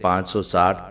560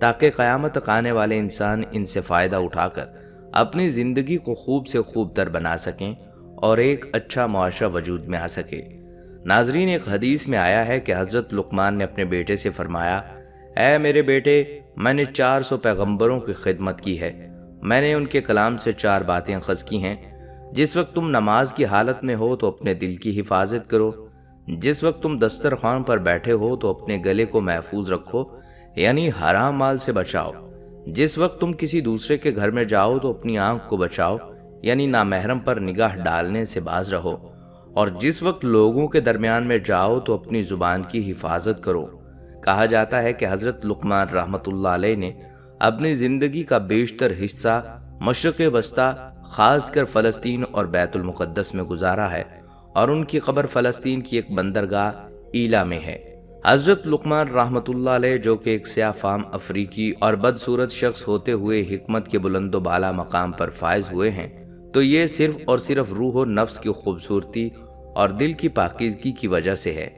تاکہ قیامت تک آنے والے انسان ان سے فائدہ اٹھا کر اپنی زندگی کو خوب سے خوب تر بنا سکیں اور ایک اچھا معاشرہ وجود میں آ سکے۔ ناظرین، ایک حدیث میں آیا ہے کہ حضرت لقمان نے اپنے بیٹے سے فرمایا، اے میرے بیٹے، میں نے 400 پیغمبروں کی خدمت کی ہے، میں نے ان کے کلام سے 4 باتیں اخذ کی ہیں۔ جس وقت تم نماز کی حالت میں ہو تو اپنے دل کی حفاظت کرو، جس وقت تم دسترخوان پر بیٹھے ہو تو اپنے گلے کو محفوظ رکھو، یعنی حرام مال سے بچاؤ، جس وقت تم کسی دوسرے کے گھر میں جاؤ تو اپنی آنکھ کو بچاؤ، یعنی نامحرم پر نگاہ ڈالنے سے باز رہو، اور جس وقت لوگوں کے درمیان میں جاؤ تو اپنی زبان کی حفاظت کرو۔ کہا جاتا ہے کہ حضرت لقمان رحمۃ اللہ علیہ نے اپنی زندگی کا بیشتر حصہ مشرق وسطی، خاص کر فلسطین اور بیت المقدس میں گزارا ہے، اور ان کی قبر فلسطین کی ایک بندرگاہ ایلا میں ہے۔ حضرت لقمان رحمۃ اللہ علیہ، جو کہ ایک سیاہ فام افریقی اور بدصورت شخص ہوتے ہوئے حکمت کے بلند و بالا مقام پر فائز ہوئے ہیں، تو یہ صرف اور صرف روح و نفس کی خوبصورتی اور دل کی پاکیزگی کی وجہ سے ہے۔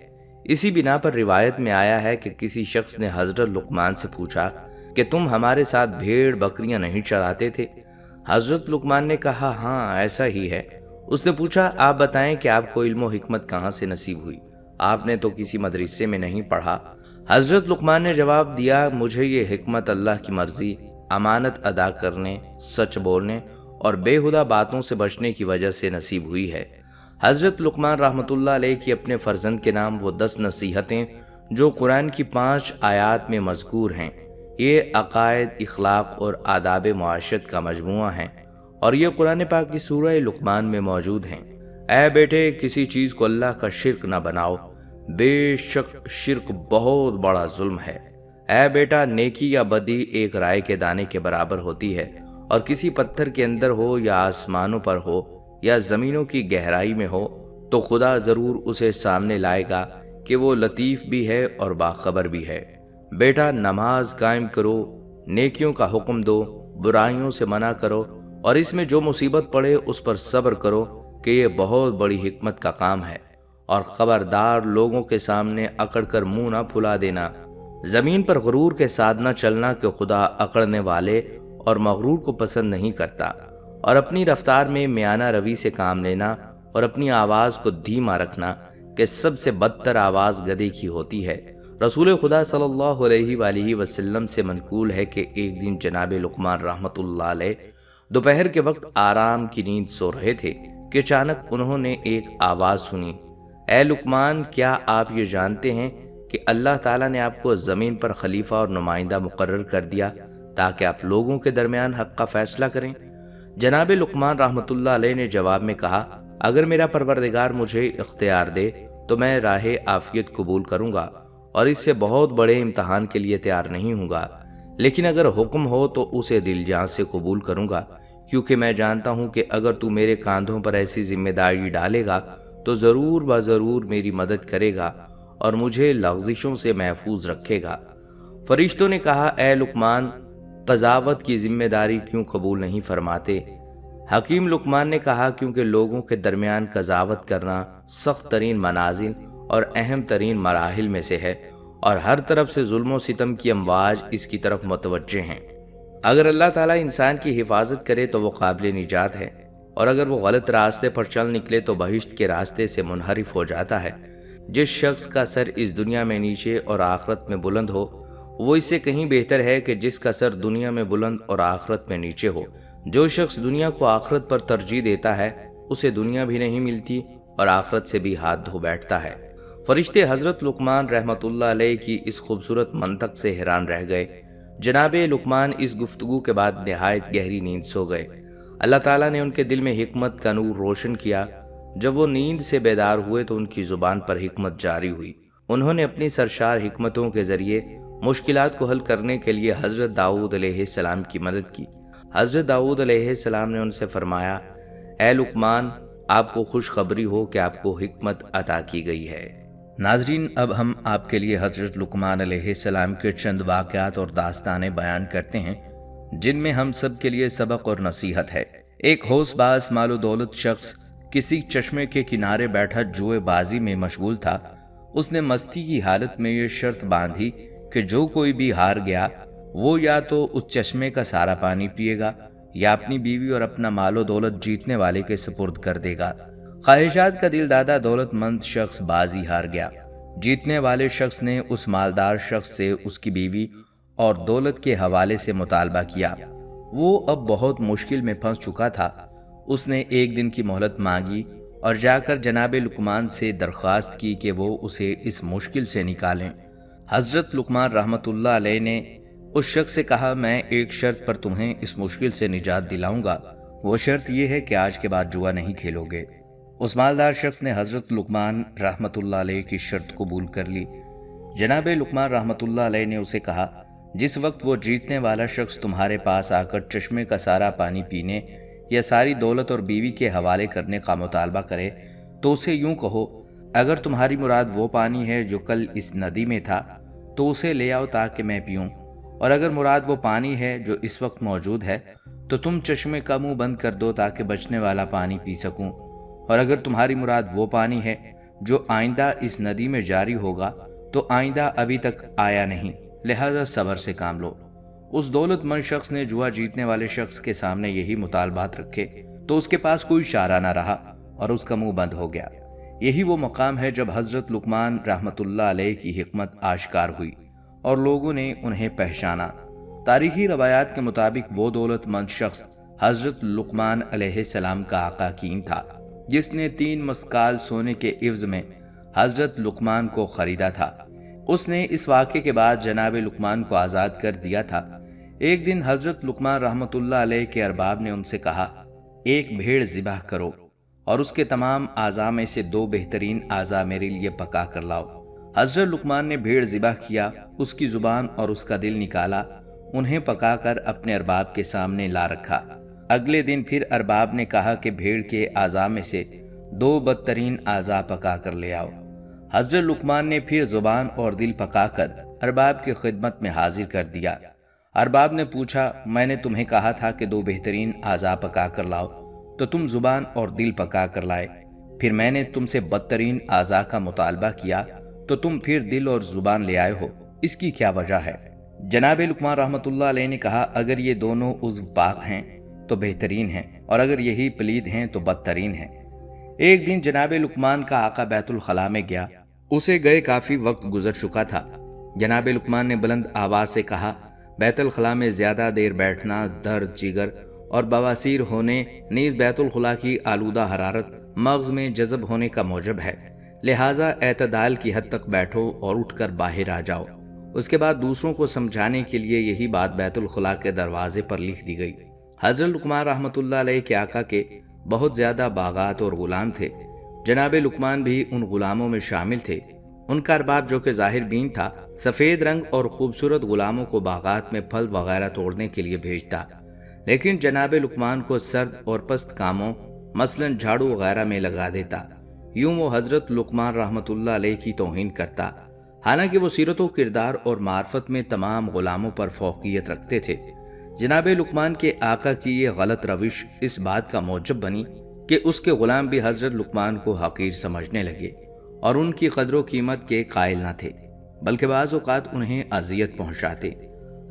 اسی بنا پر روایت میں آیا ہے کہ کسی شخص نے حضرت لقمان سے پوچھا کہ تم ہمارے ساتھ بھیڑ بکریاں نہیں چراتے تھے؟ حضرت لقمان نے کہا، ہاں ایسا ہی ہے۔ اس نے پوچھا، آپ بتائیں کہ آپ کو علم و حکمت کہاں سے نصیب ہوئی؟ آپ نے تو کسی مدرسے میں نہیں پڑھا۔ حضرت لقمان نے جواب دیا، مجھے یہ حکمت اللہ کی مرضی، امانت ادا کرنے، سچ بولنے اور بےہودہ باتوں سے بچنے کی وجہ سے نصیب ہوئی ہے۔ حضرت لقمان رحمۃ اللہ علیہ کی اپنے فرزند کے نام وہ 10 نصیحتیں جو قرآن کی 5 آیات میں مذکور ہیں، یہ عقائد، اخلاق اور آداب معاشرت کا مجموعہ ہیں، اور یہ قرآن پاک کی سورہ لقمان میں موجود ہیں۔ اے بیٹے، کسی چیز کو اللہ کا شرک نہ بناؤ، بے شک شرک بہت بڑا ظلم ہے۔ اے بیٹا، نیکی یا بدی ایک رائے کے دانے کے برابر ہوتی ہے، اور کسی پتھر کے اندر ہو یا آسمانوں پر ہو یا زمینوں کی گہرائی میں ہو تو خدا ضرور اسے سامنے لائے گا کہ وہ لطیف بھی ہے اور باخبر بھی ہے۔ بیٹا، نماز قائم کرو، نیکیوں کا حکم دو، برائیوں سے منع کرو، اور اس میں جو مصیبت پڑے اس پر صبر کرو کہ یہ بہت بڑی حکمت کا کام ہے، اور خبردار لوگوں کے سامنے اکڑ کر منہ نہ پھلا دینا۔ زمین پر غرور کے ساتھ نہ چلنا کہ خدا اکڑنے والے اور مغرور کو پسند نہیں کرتا، اور اپنی رفتار میں میانہ روی سے کام لینا، اور اپنی آواز کو دھیما رکھنا کہ سب سے بدتر آواز گدھے کی ہوتی ہے۔ رسول خدا صلی اللہ علیہ وآلہ وسلم سے منقول ہے کہ ایک دن جناب لقمان رحمۃ اللہ علیہ دوپہر کے وقت آرام کی نیند سو رہے تھے کہ اچانک انہوں نے ایک آواز سنی، اے لقمان، کیا آپ یہ جانتے ہیں کہ اللہ تعالیٰ نے آپ کو زمین پر خلیفہ اور نمائندہ مقرر کر دیا تاکہ آپ لوگوں کے درمیان حق کا فیصلہ کریں؟ جناب لقمان رحمۃ اللہ علیہ نے جواب میں کہا، اگر میرا پروردگار مجھے اختیار دے تو میں راہ عافیت قبول کروں گا اور اس سے بہت بڑے امتحان کے لیے تیار نہیں ہوں گا، لیکن اگر حکم ہو تو اسے دل جان سے قبول کروں گا، کیونکہ میں جانتا ہوں کہ اگر تو میرے کاندھوں پر ایسی ذمہ داری ڈالے گا تو ضرور بضرور میری مدد کرے گا اور مجھے لغزشوں سے محفوظ رکھے گا۔ فرشتوں نے کہا، اے لقمان، قضاوت کی ذمہ داری کیوں قبول نہیں فرماتے؟ حکیم لقمان نے کہا، کیونکہ لوگوں کے درمیان قضاوت کرنا سخت ترین منازل اور اہم ترین مراحل میں سے ہے، اور ہر طرف سے ظلم و ستم کی امواج اس کی طرف متوجہ ہیں۔ اگر اللہ تعالیٰ انسان کی حفاظت کرے تو وہ قابل نجات ہے، اور اگر وہ غلط راستے پر چل نکلے تو بہشت کے راستے سے منحرف ہو جاتا ہے۔ جس شخص کا سر اس دنیا میں نیچے اور آخرت میں بلند ہو، وہ اس سے کہیں بہتر ہے کہ جس کا سر دنیا میں بلند اور آخرت میں نیچے ہو۔ جو شخص دنیا کو آخرت پر ترجیح دیتا ہے، اسے دنیا بھی نہیں ملتی اور آخرت سے بھی ہاتھ دھو بیٹھتا ہے۔ فرشتے حضرت لقمان رحمۃ اللہ علیہ کی اس خوبصورت منطق سے حیران رہ گئے۔ جناب لقمان اس گفتگو کے بعد نہایت گہری نیند سو گئے۔ اللہ تعالیٰ نے ان کے دل میں حکمت کا نور روشن کیا۔ جب وہ نیند سے بیدار ہوئے تو ان کی زبان پر حکمت جاری ہوئی۔ انہوں نے اپنی سرشار حکمتوں کے ذریعے مشکلات کو حل کرنے کے لیے حضرت داؤد علیہ السلام کی مدد کی۔ حضرت داؤد علیہ السلام نے ان سے فرمایا، اے لقمان، آپ کو خوشخبری ہو کہ آپ کو حکمت عطا کی گئی ہے۔ ناظرین، اب ہم آپ کے لیے حضرت لقمان علیہ السلام کے چند واقعات اور داستانیں بیان کرتے ہیں جن میں ہم سب کے لیے سبق اور نصیحت ہے۔ ایک ہوش باز مال و دولت شخص کسی چشمے کے کنارے بیٹھا جوئے بازی میں مشغول تھا۔ اس نے مستی کی حالت میں یہ شرط باندھی کہ جو کوئی بھی ہار گیا وہ یا تو اس چشمے کا سارا پانی پیے گا یا اپنی بیوی اور اپنا مال و دولت جیتنے والے کے سپرد کر دے گا۔ خواہشات کا دل دادا دولت مند شخص بازی ہار گیا۔ جیتنے والے شخص نے اس مالدار شخص سے اس کی بیوی اور دولت کے حوالے سے مطالبہ کیا۔ وہ اب بہت مشکل میں پھنس چکا تھا۔ اس نے ایک دن کی مہلت مانگی اور جا کر جناب لقمان سے درخواست کی کہ وہ اسے اس مشکل سے نکالیں۔ حضرت لقمان رحمۃ اللہ علیہ نے اس شخص سے کہا، میں ایک شرط پر تمہیں اس مشکل سے نجات دلاؤں گا، وہ شرط یہ ہے کہ آج کے بعد جوا نہیں کھیلو گے۔ اس مالدار شخص نے حضرت لقمان رحمۃ اللہ علیہ کی شرط قبول کر لی۔ جناب لقمان رحمۃ اللہ علیہ نے اسے کہا، جس وقت وہ جیتنے والا شخص تمہارے پاس آ کر چشمے کا سارا پانی پینے یا ساری دولت اور بیوی کے حوالے کرنے کا مطالبہ کرے تو اسے یوں کہو، اگر تمہاری مراد وہ پانی ہے جو کل اس ندی میں تھا تو اسے لے آؤ تاکہ میں پیوں، اور اگر مراد وہ پانی ہے جو اس وقت موجود ہے تو تم چشمے کا منہ بند کر دو تاکہ بچنے والا پانی پی سکوں، اور اگر تمہاری مراد وہ پانی ہے جو آئندہ اس ندی میں جاری ہوگا تو آئندہ ابھی تک آیا نہیں، لہذا صبر سے کام لو۔ اس دولت مند شخص نے جوا جیتنے والے شخص کے سامنے یہی مطالبات رکھے تو اس کے پاس کوئی چارہ نہ رہا اور اس کا منہ بند ہو گیا۔ یہی وہ مقام ہے جب حضرت لقمان رحمۃ اللہ علیہ کی حکمت آشکار ہوئی اور لوگوں نے انہیں پہچانا۔ تاریخی روایات کے مطابق وہ دولت مند شخص حضرت لقمان علیہ السلام کا آقا کین تھا، جس نے 3 مسکال سونے کے عوض میں حضرت لقمان کو خریدا تھا۔ اس نے اس واقعے کے بعد جناب لقمان کو آزاد کر دیا تھا۔ ایک دن حضرت لقمان رحمۃ اللہ علیہ کے ارباب نے ان سے کہا، ایک بھیڑ ذبح کرو اور اس کے تمام اعضاء میں سے 2 بہترین اعضاء میرے لیے پکا کر لاؤ۔ حضرت لقمان نے بھیڑ ذبح کیا، اس کی زبان اور اس کا دل نکالا، انہیں پکا کر اپنے ارباب کے سامنے لا رکھا۔ اگلے دن پھر ارباب نے کہا کہ بھیڑ کے اعضاء میں سے 2 بدترین اعضاء پکا کر لے آؤ۔ حضرت لقمان نے پھر زبان اور دل پکا کر ارباب کی خدمت میں حاضر کر دیا۔ ارباب نے پوچھا، میں نے تمہیں کہا تھا کہ 2 بہترین اعضاء پکا کر لاؤ تو تم زبان اور دل پکا کر لائے، پھر میں نے تم سے بدترین اعضاء کا مطالبہ کیا تو تم پھر دل اور زبان لے آئے ہو، اس کی کیا وجہ ہے؟ جناب لقمان رحمۃ اللہ علیہ نے کہا، اگر یہ دونوں عضو پاک ہیں تو بہترین ہیں، اور اگر یہی پلید ہیں تو بدترین ہیں۔ ایک دن جناب لقمان کا آقا بیت الخلاء میں گیا، اسے گئے کافی وقت گزر چکا تھا۔ جناب لقمان نے بلند آواز سے کہا، بیت الخلاء میں زیادہ دیر بیٹھنا درد جگر اور بواسیر ہونے نیز بیت الخلاء کی آلودہ حرارت مغز میں جذب ہونے کا موجب ہے، لہٰذا اعتدال کی حد تک بیٹھو اور اٹھ کر باہر آ جاؤ۔ اس کے بعد دوسروں کو سمجھانے کے لیے یہی بات بیت الخلاء کے دروازے پر لکھ دی گئی۔ حضرت لقمان رحمۃ اللہ علیہ کے آقا کے بہت زیادہ باغات اور غلام تھے، جناب لقمان بھی ان غلاموں میں شامل تھے۔ ان کا ارباب جو کہ ظاہر بین تھا، سفید رنگ اور خوبصورت غلاموں کو باغات میں پھل وغیرہ توڑنے کے لیے بھیجتا، لیکن جناب لقمان کو سرد اور پست کاموں مثلاً جھاڑو وغیرہ میں لگا دیتا۔ یوں وہ حضرت لقمان رحمۃ اللہ علیہ کی توہین کرتا، حالانکہ وہ سیرت و کردار اور معرفت میں تمام غلاموں پر فوقیت رکھتے تھے۔ جناب لقمان کے آقا کی یہ غلط روش اس بات کا موجب بنی کہ اس کے غلام بھی حضرت لقمان کو حقیر سمجھنے لگے اور ان کی قدر و قیمت کے قائل نہ تھے، بلکہ بعض اوقات انہیں اذیت پہنچاتے۔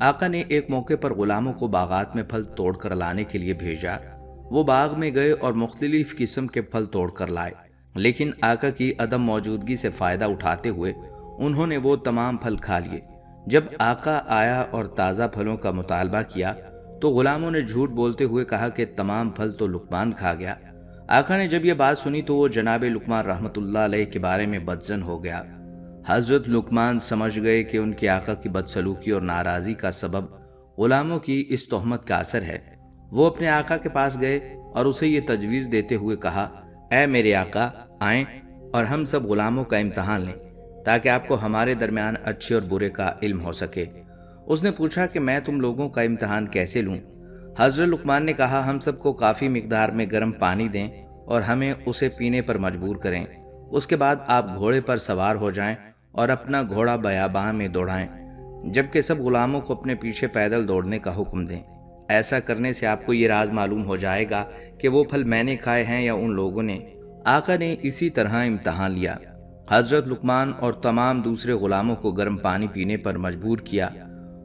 آقا نے ایک موقع پر غلاموں کو باغات میں پھل توڑ کر لانے کے لیے بھیجا۔ وہ باغ میں گئے اور مختلف قسم کے پھل توڑ کر لائے، لیکن آقا کی عدم موجودگی سے فائدہ اٹھاتے ہوئے انہوں نے وہ تمام پھل کھا لیے۔ جب آقا آیا اور تازہ پھلوں کا مطالبہ کیا تو غلاموں نے جھوٹ بولتے ہوئے کہا کہ تمام پھل تو لقمان کھا گیا۔ آقا نے جب یہ بات سنی تو وہ جناب لقمان رحمۃ اللہ علیہ کے بارے میں بدظن ہو گیا۔ حضرت لقمان سمجھ گئے کہ ان کے آقا کی بدسلوکی اور ناراضی کا سبب غلاموں کی اس تہمت کا اثر ہے۔ وہ اپنے آقا کے پاس گئے اور اسے یہ تجویز دیتے ہوئے کہا، اے میرے آقا، آئیں اور ہم سب غلاموں کا امتحان لیں تاکہ آپ کو ہمارے درمیان اچھے اور برے کا علم ہو سکے۔ اس نے پوچھا کہ میں تم لوگوں کا امتحان کیسے لوں؟ حضرت لقمان نے کہا، ہم سب کو کافی مقدار میں گرم پانی دیں اور ہمیں اسے پینے پر مجبور کریں، اس کے بعد آپ گھوڑے پر سوار ہو جائیں اور اپنا گھوڑا بیابان میں دوڑائیں، جبکہ سب غلاموں کو اپنے پیچھے پیدل دوڑنے کا حکم دیں۔ ایسا کرنے سے آپ کو یہ راز معلوم ہو جائے گا کہ وہ پھل میں نے کھائے ہیں یا ان لوگوں نے۔ آقا نے اسی طرح امتحان لیا۔ حضرت لقمان اور تمام دوسرے غلاموں کو گرم پانی پینے پر مجبور کیا۔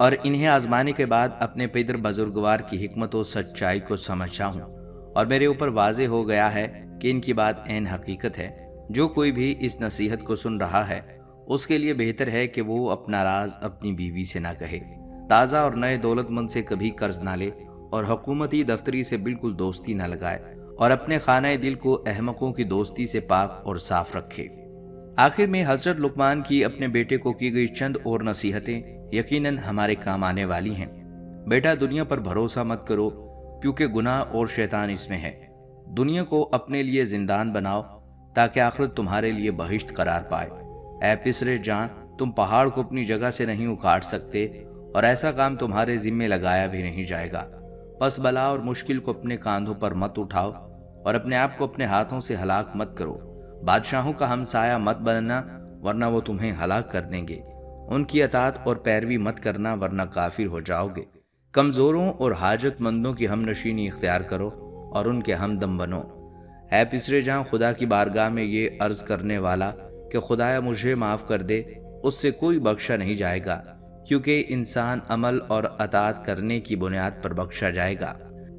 اور انہیں آزمانے کے بعد اپنے پیدر بزرگوار کی حکمت و سچائی کو سمجھا ہوں، اور میرے اوپر واضح ہو گیا ہے کہ ان کی بات عین حقیقت ہے۔ جو کوئی بھی اس نصیحت کو سن رہا ہے اس کے لیے بہتر ہے کہ وہ اپنا راز اپنی بیوی سے نہ کہے، تازہ اور نئے دولت مند سے کبھی قرض نہ لے، اور حکومتی دفتری سے بالکل دوستی نہ لگائے، اور اپنے خانہ دل کو احمقوں کی دوستی سے پاک اور صاف رکھے۔ آخر میں حضرت لقمان کی اپنے بیٹے کو کی گئی چند اور نصیحتیں یقیناً ہمارے کام آنے والی ہیں۔ بیٹا، دنیا پر بھروسہ مت کرو، کیونکہ گناہ اور شیطان اس میں ہے۔ دنیا کو اپنے لیے زندان بناؤ تاکہ آخرت تمہارے لیے بہشت قرار پائے۔ اے پسرے جان، تم پہاڑ کو اپنی جگہ سے نہیں اکھاڑ سکتے، اور ایسا کام تمہارے ذمے لگایا بھی نہیں جائے گا۔ پس بلا اور مشکل کو اپنے کاندھوں پر مت اٹھاؤ، اور اپنے آپ کو اپنے ہاتھوں سے ہلاک مت کرو۔ بادشاہوں کا ہمسایہ مت بننا، ورنہ وہ تمہیں ہلاک کر دیں گے۔ ان کی اطاعت اور پیروی مت کرنا، ورنہ کافر ہو جاؤ گے۔ کمزوروں اور حاجت مندوں کی ہم نشینی اختیار کرو اور ان کے ہمدم بنو۔ اے پسرے جان، خدا کی بارگاہ میں یہ عرض کرنے والا کہ خدایا مجھے معاف کر دے، اس سے کوئی بخشا نہیں جائے گا، کیونکہ انسان عمل اور اطاعت کرنے کی بنیاد پر بخشا جائے گا۔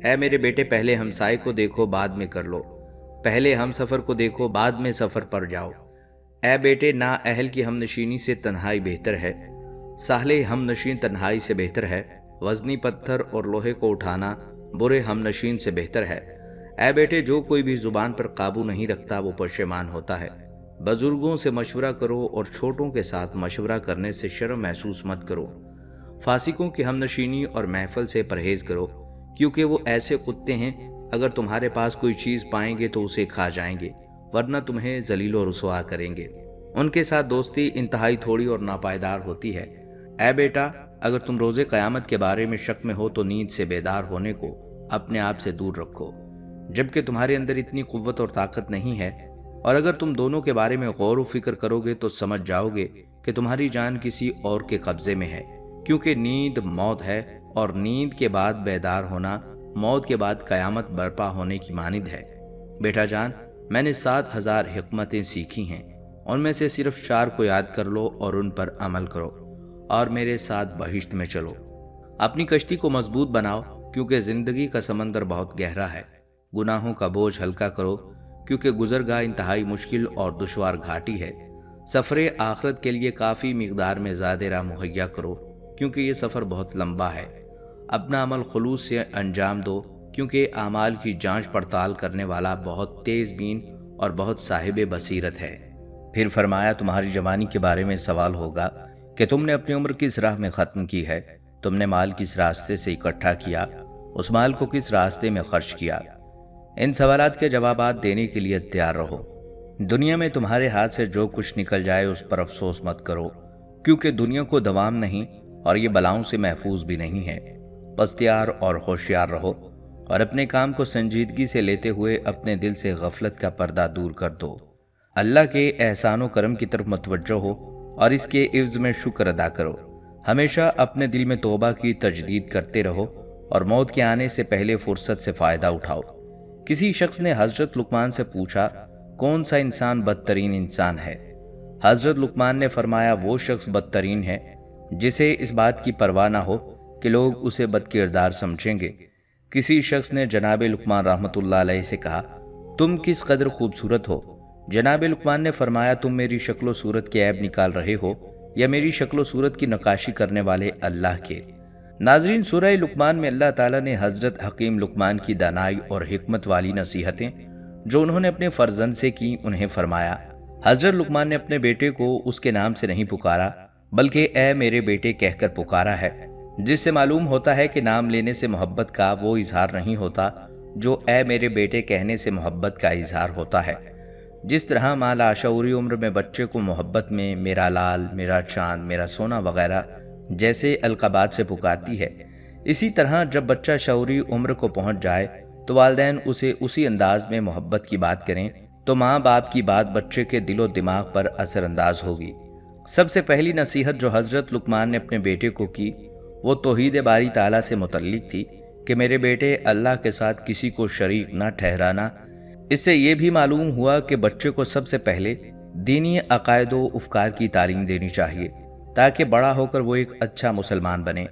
اے میرے بیٹے، پہلے ہمسائے کو دیکھو، بعد میں کر لو۔ پہلے ہم سفر کو دیکھو، بعد میں سفر پر جاؤ۔ اے بیٹے، نا اہل کی ہم نشینی سے تنہائی بہتر ہے، ساحل ہم نشین تنہائی سے بہتر ہے۔ وزنی پتھر اور لوہے کو اٹھانا برے ہم نشین سے بہتر ہے۔ اے بیٹے، جو کوئی بھی زبان پر قابو نہیں رکھتا وہ پشیمان ہوتا ہے۔ بزرگوں سے مشورہ کرو اور چھوٹوں کے ساتھ مشورہ کرنے سے شرم محسوس مت کرو۔ فاسقوں کی ہم نشینی اور محفل سے پرہیز کرو، کیونکہ وہ ایسے کتے ہیں، اگر تمہارے پاس کوئی چیز پائیں گے تو اسے کھا جائیں گے، ورنہ تمہیں ذلیل و رسوا کریں گے۔ ان کے ساتھ دوستی انتہائی تھوڑی اور ناپائیدار ہوتی ہے۔ اے بیٹا، اگر تم روز قیامت کے بارے میں شک میں ہو تو نیند سے بیدار ہونے کو اپنے آپ سے دور رکھو، جبکہ تمہارے اندر اتنی قوت اور طاقت نہیں ہے۔ اور اگر تم دونوں کے بارے میں غور و فکر کرو گے تو سمجھ جاؤ گے کہ تمہاری جان کسی اور کے قبضے میں ہے، کیونکہ نیند موت ہے، اور نیند کے بعد بیدار ہونا موت کے بعد قیامت برپا ہونے کی مانند ہے۔ بیٹا جان، میں نے 7,000 حکمتیں سیکھی ہیں، ان میں سے صرف 4 کو یاد کر لو اور ان پر عمل کرو، اور میرے ساتھ بہشت میں چلو۔ اپنی کشتی کو مضبوط بناؤ، کیونکہ زندگی کا سمندر بہت گہرا ہے۔ گناہوں کا بوجھ ہلکا کرو، کیونکہ گزرگاہ انتہائی مشکل اور دشوار گھاٹی ہے۔ سفر آخرت کے لیے کافی مقدار میں زیادہ راہ مہیا کرو، کیونکہ یہ سفر بہت لمبا ہے۔ اپنا عمل خلوص سے انجام دو، کیونکہ اعمال کی جانچ پڑتال کرنے والا بہت تیز بین اور بہت صاحب بصیرت ہے۔ پھر فرمایا، تمہاری جوانی کے بارے میں سوال ہوگا کہ تم نے اپنی عمر کس راہ میں ختم کی ہے، تم نے مال کس راستے سے اکٹھا کیا، اس مال کو کس راستے میں خرچ کیا۔ ان سوالات کے جوابات دینے کے لیے تیار رہو۔ دنیا میں تمہارے ہاتھ سے جو کچھ نکل جائے اس پر افسوس مت کرو، کیونکہ دنیا کو دوام نہیں اور یہ بلاؤں سے محفوظ بھی نہیں ہے۔ بس تیار اور ہوشیار رہو، اور اپنے کام کو سنجیدگی سے لیتے ہوئے اپنے دل سے غفلت کا پردہ دور کر دو۔ اللہ کے احسان و کرم کی طرف متوجہ ہو اور اس کے عوض میں شکر ادا کرو۔ ہمیشہ اپنے دل میں توبہ کی تجدید کرتے رہو، اور موت کے آنے سے پہلے فرصت سے فائدہ اٹھاؤ۔ کسی شخص نے حضرت لقمان سے پوچھا، کون سا انسان بدترین انسان ہے؟ حضرت لقمان نے فرمایا، وہ شخص بدترین ہے جسے اس بات کی پرواہ نہ ہو کہ لوگ اسے بد کردار سمجھیں گے۔ کسی شخص نے جناب لقمان رحمۃ اللہ علیہ سے کہا، تم کس قدر خوبصورت ہو؟ جناب لقمان نے فرمایا، تم میری شکل و صورت کے عیب نکال رہے ہو یا میری شکل و صورت کی نقاشی کرنے والے اللہ کے؟ ناظرین، سورہ لقمان میں اللہ تعالیٰ نے حضرت حکیم لقمان کی دانائی اور حکمت والی نصیحتیں جو انہوں نے اپنے فرزند سے کی انہیں فرمایا۔ حضرت لقمان نے اپنے بیٹے کو اس کے نام سے نہیں پکارا، بلکہ اے میرے بیٹے کہہ کر پکارا ہے، جس سے معلوم ہوتا ہے کہ نام لینے سے محبت کا وہ اظہار نہیں ہوتا جو اے میرے بیٹے کہنے سے محبت کا اظہار ہوتا ہے۔ جس طرح ماں لاشعوری عمر میں بچے کو محبت میں میرا لال، میرا چاند، میرا سونا وغیرہ جیسے القابات سے پکارتی ہے، اسی طرح جب بچہ شعوری عمر کو پہنچ جائے تو والدین اسے اسی انداز میں محبت کی بات کریں تو ماں باپ کی بات بچے کے دل و دماغ پر اثر انداز ہوگی۔ سب سے پہلی نصیحت جو حضرت لقمان نے اپنے بیٹے کو کی وہ توحید باری تعالیٰ سے متعلق تھی کہ میرے بیٹے اللہ کے ساتھ کسی کو شریک نہ ٹھہرانا۔ اس سے یہ بھی معلوم ہوا کہ بچے کو سب سے پہلے دینی عقائد و افکار کی تعلیم دینی چاہیے تاکہ بڑا ہو کر وہ ایک اچھا مسلمان بنے،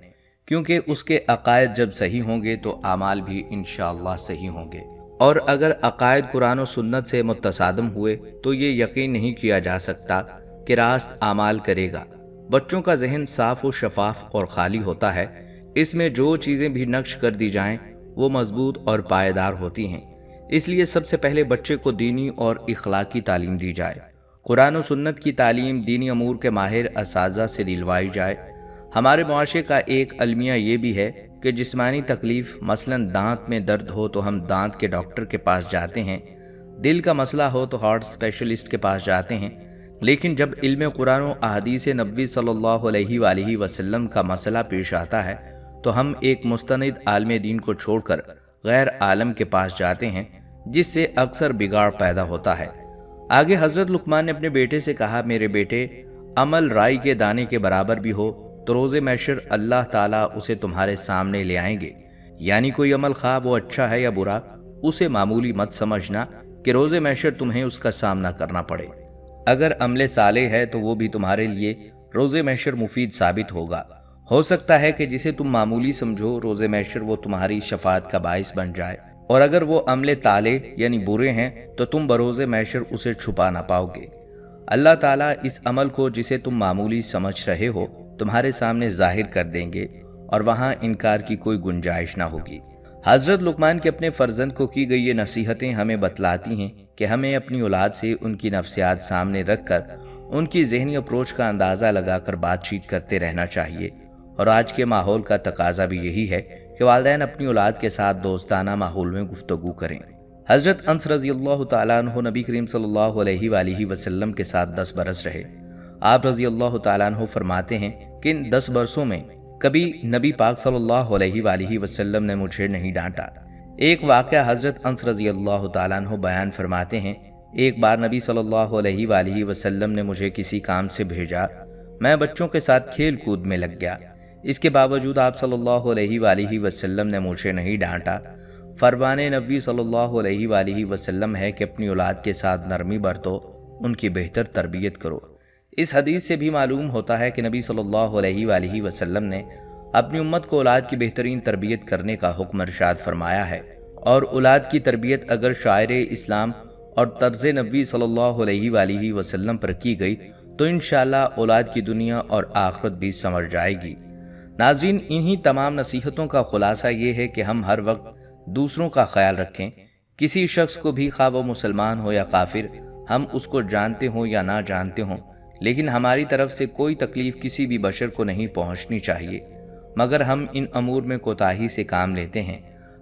کیونکہ اس کے عقائد جب صحیح ہوں گے تو اعمال بھی انشاءاللہ صحیح ہوں گے۔ اور اگر عقائد قرآن و سنت سے متصادم ہوئے تو یہ یقین نہیں کیا جا سکتا کہ راست اعمال کرے گا۔ بچوں کا ذہن صاف و شفاف اور خالی ہوتا ہے، اس میں جو چیزیں بھی نقش کر دی جائیں وہ مضبوط اور پائیدار ہوتی ہیں۔ اس لیے سب سے پہلے بچے کو دینی اور اخلاقی تعلیم دی جائے۔ قرآن و سنت کی تعلیم دینی امور کے ماہر اساتذہ سے دلوائی جائے۔ ہمارے معاشرے کا ایک المیہ یہ بھی ہے کہ جسمانی تکلیف، مثلا دانت میں درد ہو تو ہم دانت کے ڈاکٹر کے پاس جاتے ہیں، دل کا مسئلہ ہو تو ہارٹ اسپیشلسٹ کے پاس جاتے ہیں، لیکن جب علم قرآن و احادیث نبوی صلی اللہ علیہ وآلہ وسلم کا مسئلہ پیش آتا ہے تو ہم ایک مستند عالم دین کو چھوڑ کر غیر عالم کے پاس جاتے ہیں، جس سے اکثر بگاڑ پیدا ہوتا ہے۔ آگے حضرت لقمان نے اپنے بیٹے سے کہا، میرے بیٹے، عمل رائی کے دانے کے برابر بھی ہو تو روز محشر اللہ تعالیٰ اسے تمہارے سامنے لے آئیں گے، یعنی کوئی عمل خواہ وہ اچھا ہے یا برا، اسے معمولی مت سمجھنا کہ روز محشر تمہیں اس کا سامنا کرنا پڑے۔ اگر عمل صالح ہے تو وہ بھی تمہارے لیے روز محشر مفید ثابت ہوگا۔ ہو سکتا ہے کہ جسے تم معمولی سمجھو روز محشر وہ تمہاری شفاعت کا باعث بن جائے، اور اگر وہ عمل طالع یعنی برے ہیں تو تم بروز محشر اسے چھپا نہ پاؤ گے۔ اللہ تعالیٰ اس عمل کو جسے تم معمولی سمجھ رہے ہو تمہارے سامنے ظاہر کر دیں گے، اور وہاں انکار کی کوئی گنجائش نہ ہوگی۔ حضرت لقمان کے اپنے فرزند کو کی گئی یہ نصیحتیں ہمیں بتلاتی ہیں کہ ہمیں اپنی اولاد سے ان کی نفسیات سامنے رکھ کر ان کی ذہنی اپروچ کا اندازہ لگا کر بات چیت کرتے رہنا چاہیے، اور آج کے ماحول کا تقاضا بھی یہی ہے کہ والدین اپنی اولاد کے ساتھ دوستانہ ماحول میں گفتگو کریں۔ حضرت انس رضی اللہ تعالیٰ عنہ نبی کریم صلی اللہ علیہ وآلہ وسلم کے ساتھ 10 برس رہے۔ آپ رضی اللہ تعالیٰ عنہ فرماتے ہیں کہ ان 10 برسوں میں کبھی نبی پاک صلی اللہ علیہ وآلہ وسلم نے مجھے نہیں ڈانٹا۔ ایک واقعہ حضرت انس رضی اللہ تعالیٰ عنہ بیان فرماتے ہیں، ایک بار نبی صلی اللہ علیہ وآلہ وسلم نے مجھے کسی کام سے بھیجا، میں بچوں کے ساتھ کھیل کود میں لگ گیا، اس کے باوجود آپ صلی اللہ علیہ وآلہ وسلم نے مجھے نہیں ڈانٹا۔ فرمان نبی صلی اللہ علیہ وآلہ وسلم ہے کہ اپنی اولاد کے ساتھ نرمی برتو، ان کی بہتر تربیت کرو۔ اس حدیث سے بھی معلوم ہوتا ہے کہ نبی صلی اللہ علیہ وآلہ وسلم نے اپنی امت کو اولاد کی بہترین تربیت کرنے کا حکم ارشاد فرمایا ہے، اور اولاد کی تربیت اگر شاعر اسلام اور طرز نبی صلی اللہ علیہ وآلہ وسلم پر کی گئی تو انشاءاللہ اولاد کی دنیا اور آخرت بھی سنور جائے گی۔ ناظرین، انہی تمام نصیحتوں کا خلاصہ یہ ہے کہ ہم ہر وقت دوسروں کا خیال رکھیں۔ کسی شخص کو بھی، خواہ وہ مسلمان ہو یا کافر، ہم اس کو جانتے ہوں یا نہ جانتے ہوں، لیکن ہماری طرف سے کوئی تکلیف کسی بھی بشر کو نہیں پہنچنی چاہیے، مگر ہم ان امور میں کوتاہی سے کام لیتے ہیں،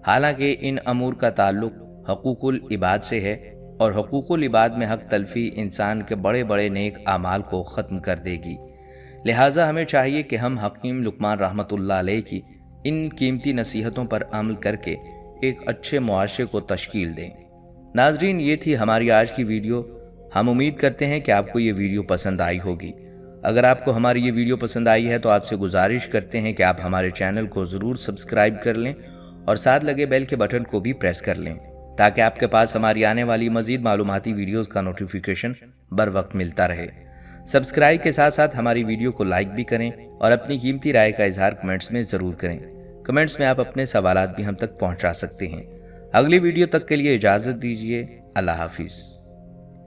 حالانکہ ان امور کا تعلق حقوق العباد سے ہے، اور حقوق العباد میں حق تلفی انسان کے بڑے بڑے نیک اعمال کو ختم کر دے گی۔ لہٰذا ہمیں چاہیے کہ ہم حکیم لقمان رحمۃ اللہ علیہ کی ان قیمتی نصیحتوں پر عمل کر کے ایک اچھے معاشرے کو تشکیل دیں۔ ناظرین، یہ تھی ہماری آج کی ویڈیو۔ ہم امید کرتے ہیں کہ آپ کو یہ ویڈیو پسند آئی ہوگی۔ اگر آپ کو ہماری یہ ویڈیو پسند آئی ہے تو آپ سے گزارش کرتے ہیں کہ آپ ہمارے چینل کو ضرور سبسکرائب کر لیں اور ساتھ لگے بیل کے بٹن کو بھی پریس کر لیں، تاکہ آپ کے پاس ہماری آنے والی مزید معلوماتی ویڈیوز کا نوٹیفیکیشن بر وقت ملتا رہے۔ سبسکرائب کے ساتھ ساتھ ہماری ویڈیو کو لائک بھی کریں اور اپنی قیمتی رائے کا اظہار کمنٹس میں ضرور کریں۔ کمنٹس میں آپ اپنے سوالات بھی ہم تک پہنچا سکتے ہیں۔ اگلی ویڈیو تک کے لیے اجازت دیجیے۔ اللہ حافظ۔